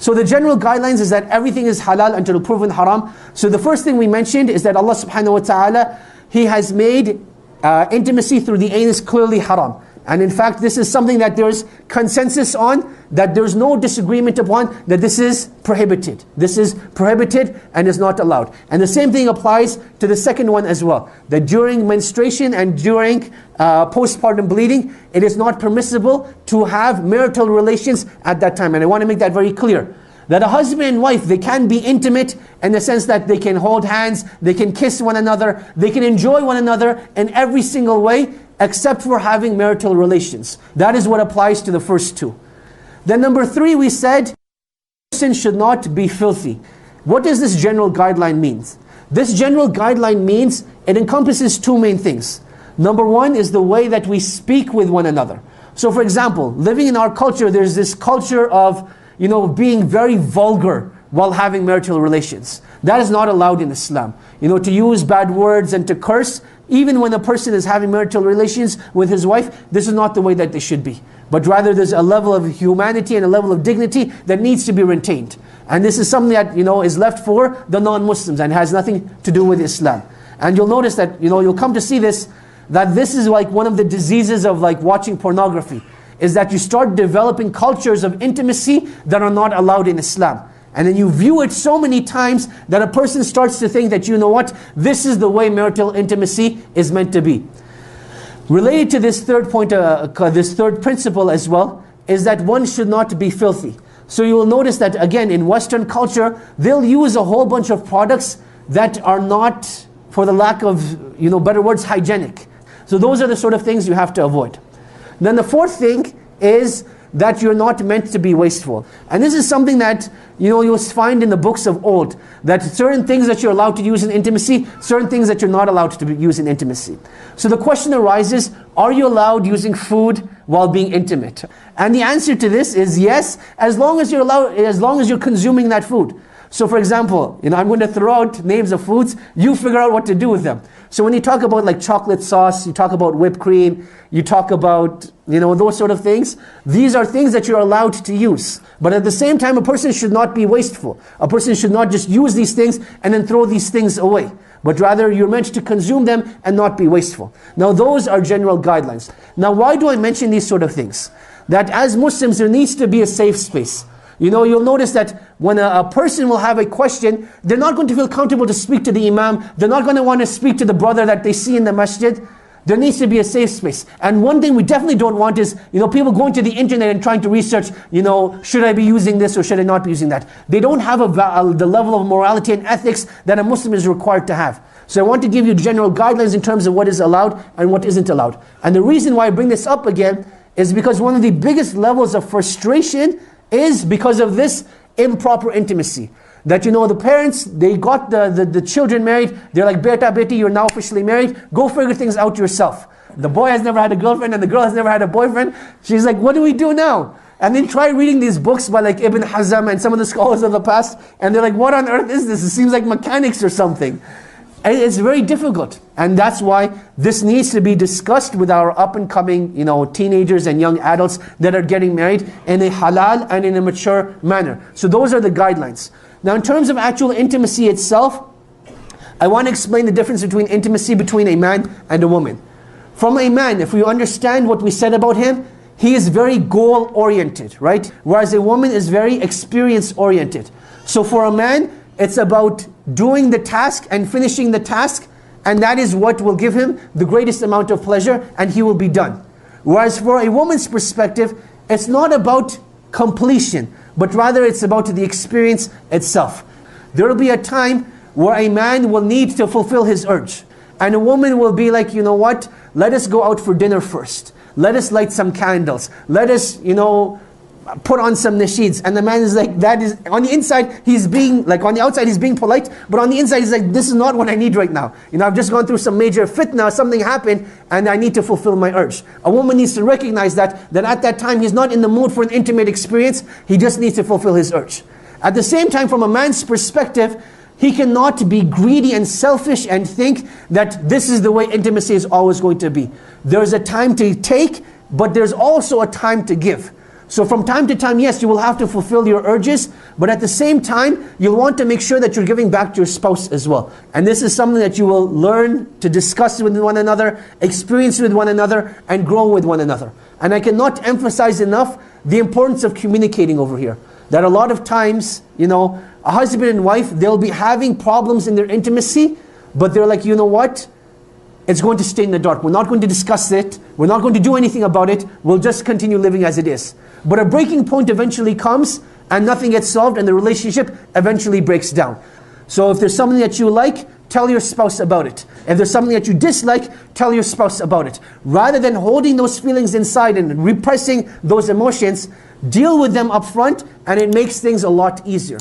So the general guidelines is that everything is halal until proven haram. So the first thing we mentioned is that Allah subhanahu wa ta'ala, He has made intimacy through the anus clearly haram. And in fact, this is something that there's consensus on, that there's no disagreement upon, that this is prohibited. This is prohibited and is not allowed. And the same thing applies to the second one as well, that during menstruation and during postpartum bleeding, it is not permissible to have marital relations at that time. And I want to make that very clear, that a husband and wife, they can be intimate in the sense that they can hold hands, they can kiss one another, they can enjoy one another in every single way, except for having marital relations. That is what applies to the first two. Then number 3, we said, a person should not be filthy. What does this general guideline mean? This general guideline means, it encompasses 2 main things. Number 1 is the way that we speak with one another. So for example, living in our culture, there's this culture of, being very vulgar while having marital relations. That is not allowed in Islam. To use bad words and to curse, even when a person is having marital relations with his wife, this is not the way that they should be. But rather there's a level of humanity and a level of dignity that needs to be retained. And this is something that, is left for the non-Muslims and has nothing to do with Islam. And you'll notice that, you'll come to see this, that this is like one of the diseases of like watching pornography, is that you start developing cultures of intimacy that are not allowed in Islam. And then you view it so many times that a person starts to think that, this is the way marital intimacy is meant to be. Related to this third point, this third principle as well, is that one should not be filthy. So you will notice that again in Western culture, they'll use a whole bunch of products that are not, for the lack of better words, hygienic. So those are the sort of things you have to avoid. Then the fourth thing is that you're not meant to be wasteful. And this is something that you'll find in the books of old, that certain things that you're allowed to use in intimacy, certain things that you're not allowed to use in intimacy. So the question arises, are you allowed using food while being intimate? And the answer to this is yes, as long as you're consuming that food. So for example, I'm going to throw out names of foods, you figure out what to do with them. So when you talk about like chocolate sauce, you talk about whipped cream, you talk about, those sort of things, these are things that you're allowed to use. But at the same time, a person should not be wasteful. A person should not just use these things and then throw these things away. But rather, you're meant to consume them and not be wasteful. Now those are general guidelines. Now why do I mention these sort of things? That as Muslims, there needs to be a safe space. You'll notice that when a person will have a question, they're not going to feel comfortable to speak to the Imam. They're not going to want to speak to the brother that they see in the masjid. There needs to be a safe space. And one thing we definitely don't want is, people going to the internet and trying to research, should I be using this or should I not be using that? They don't have the level of morality and ethics that a Muslim is required to have. So I want to give you general guidelines in terms of what is allowed and what isn't allowed. And the reason why I bring this up again is because one of the biggest levels of frustration is because of this improper intimacy. That the parents, they got the children married, they're like, beta, beti, you're now officially married, go figure things out yourself. The boy has never had a girlfriend and the girl has never had a boyfriend. She's like, what do we do now? And then try reading these books by like Ibn Hazm and some of the scholars of the past, and they're like, what on earth is this? It seems like mechanics or something. And it's very difficult. And that's why this needs to be discussed with our up-and-coming, teenagers and young adults that are getting married in a halal and in a mature manner. So those are the guidelines. Now in terms of actual intimacy itself, I want to explain the difference between intimacy between a man and a woman. From a man, if we understand what we said about him, he is very goal-oriented, right? Whereas a woman is very experience-oriented. So for a man, it's about doing the task and finishing the task, and that is what will give him the greatest amount of pleasure, and he will be done. Whereas for a woman's perspective, it's not about completion, but rather it's about the experience itself. There will be a time where a man will need to fulfill his urge, and a woman will be like, let us go out for dinner first. Let us light some candles. Let us, put on some nasheeds. And the man is like, that is, on the inside, he's being, like on the outside he's being polite, but on the inside he's like, this is not what I need right now. I've just gone through some major fitna, something happened, and I need to fulfill my urge. A woman needs to recognize that at that time he's not in the mood for an intimate experience, he just needs to fulfill his urge. At the same time, from a man's perspective, he cannot be greedy and selfish and think that this is the way intimacy is always going to be. There's a time to take, but there's also a time to give. So from time to time, yes, you will have to fulfill your urges, but at the same time, you'll want to make sure that you're giving back to your spouse as well. And this is something that you will learn to discuss with one another, experience with one another, and grow with one another. And I cannot emphasize enough the importance of communicating over here. That a lot of times, you know, a husband and wife, they'll be having problems in their intimacy, but they're like, you know what? It's going to stay in the dark. We're not going to discuss it. We're not going to do anything about it. We'll just continue living as it is. But a breaking point eventually comes and nothing gets solved and the relationship eventually breaks down. So if there's something that you like, tell your spouse about it. If there's something that you dislike, tell your spouse about it. Rather than holding those feelings inside and repressing those emotions, deal with them up front, and it makes things a lot easier.